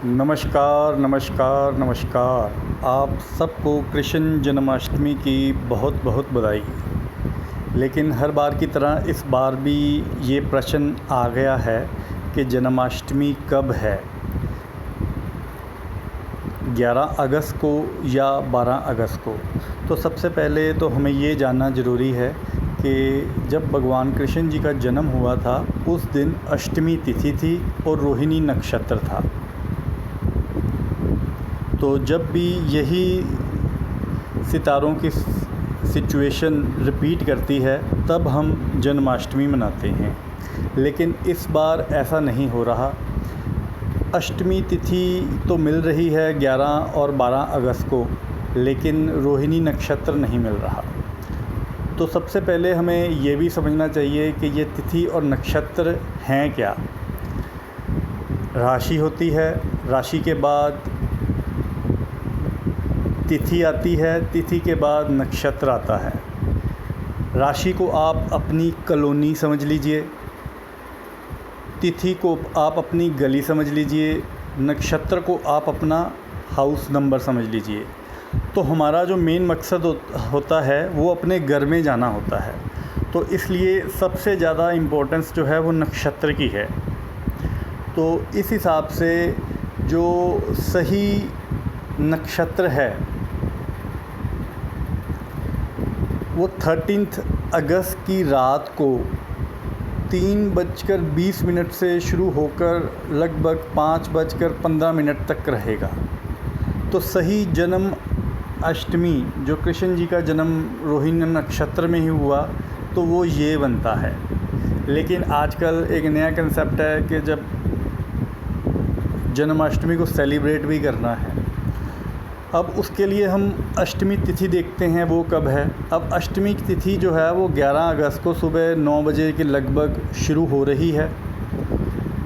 नमस्कार नमस्कार नमस्कार। आप सबको कृष्ण जन्माष्टमी की बहुत बहुत बधाई। लेकिन हर बार की तरह इस बार भी ये प्रश्न आ गया है कि जन्माष्टमी कब है, 11 अगस्त को या 12 अगस्त को। तो सबसे पहले तो हमें ये जानना ज़रूरी है कि जब भगवान कृष्ण जी का जन्म हुआ था उस दिन अष्टमी तिथि थी और रोहिणी नक्षत्र था। तो जब भी यही सितारों की सिचुएशन रिपीट करती है तब हम जन्माष्टमी मनाते हैं। लेकिन इस बार ऐसा नहीं हो रहा। अष्टमी तिथि तो मिल रही है 11 और 12 अगस्त को, लेकिन रोहिणी नक्षत्र नहीं मिल रहा। तो सबसे पहले हमें ये भी समझना चाहिए कि ये तिथि और नक्षत्र हैं क्या। राशि होती है, राशि के बाद तिथि आती है, तिथि के बाद नक्षत्र आता है। राशि को आप अपनी कॉलोनी समझ लीजिए, तिथि को आप अपनी गली समझ लीजिए, नक्षत्र को आप अपना हाउस नंबर समझ लीजिए। तो हमारा जो मेन मकसद होता है वो अपने घर में जाना होता है। तो इसलिए सबसे ज़्यादा इम्पोर्टेंस जो है वो नक्षत्र की है। तो इस हिसाब से जो सही नक्षत्र है वो 13 अगस्त की रात को 3:20 से शुरू होकर लगभग 5:15 तक रहेगा। तो सही जन्म अष्टमी जो कृष्ण जी का जन्म रोहिणी नक्षत्र में ही हुआ तो वो ये बनता है। लेकिन आजकल एक नया कंसेप्ट है कि जब जन्माष्टमी को सेलिब्रेट भी करना है, अब उसके लिए हम अष्टमी तिथि देखते हैं वो कब है। अब अष्टमी की तिथि जो है वो 11 अगस्त को सुबह 9 बजे के लगभग शुरू हो रही है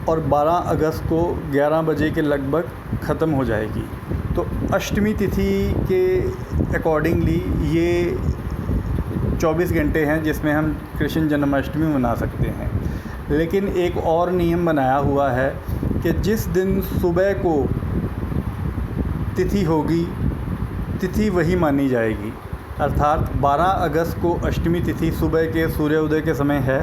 और 12 अगस्त को 11 बजे के लगभग ख़त्म हो जाएगी। तो अष्टमी तिथि के अकॉर्डिंगली ये 24 घंटे हैं जिसमें हम कृष्ण जन्माष्टमी मना सकते हैं। लेकिन एक और नियम बनाया हुआ है कि जिस दिन सुबह को तिथि होगी, तिथि वही मानी जाएगी। अर्थात 12 अगस्त को अष्टमी तिथि सुबह के सूर्योदय के समय है,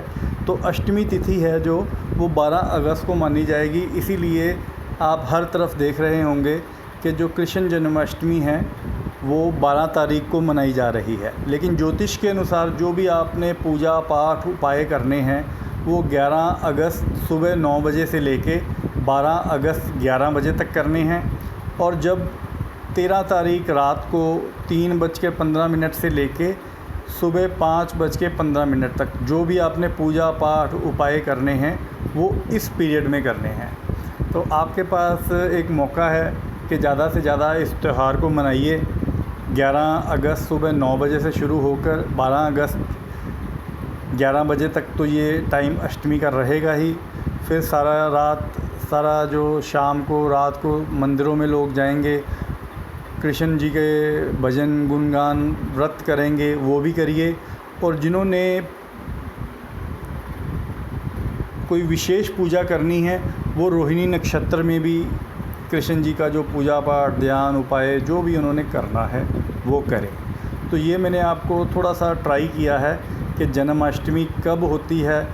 तो अष्टमी तिथि है जो वो 12 अगस्त को मानी जाएगी। इसीलिए आप हर तरफ देख रहे होंगे कि जो कृष्ण जन्माष्टमी है वो 12 तारीख को मनाई जा रही है। लेकिन ज्योतिष के अनुसार जो भी आपने पूजा पाठ उपाय करने हैं वो 11 अगस्त सुबह 9 बजे से लेके 12 अगस्त 11 बजे तक करने हैं। और जब 13 तारीख रात को 3:15 से लेके सुबह 5:15 तक जो भी आपने पूजा पाठ उपाय करने हैं वो इस पीरियड में करने हैं। तो आपके पास एक मौका है कि ज़्यादा से ज़्यादा इस त्यौहार को मनाइए। 11 अगस्त सुबह 9 बजे से शुरू होकर 12 अगस्त 11 बजे तक तो ये टाइम अष्टमी का रहेगा ही। फिर सारा जो शाम को रात को मंदिरों में लोग जाएंगे, कृष्ण जी के भजन गुणगान व्रत करेंगे, वो भी करिए। और जिन्होंने कोई विशेष पूजा करनी है वो रोहिणी नक्षत्र में भी कृष्ण जी का जो पूजा पाठ ध्यान उपाय जो भी उन्होंने करना है वो करें। तो ये मैंने आपको थोड़ा सा ट्राई किया है कि जन्माष्टमी कब होती है,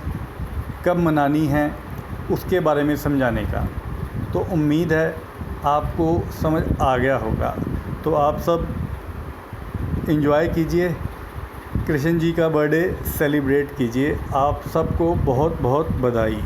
कब मनानी है, उसके बारे में समझाने का। तो उम्मीद है आपको समझ आ गया होगा। तो आप सब एंजॉय कीजिए, कृष्ण जी का बर्थडे सेलिब्रेट कीजिए। आप सबको बहुत बहुत बधाई।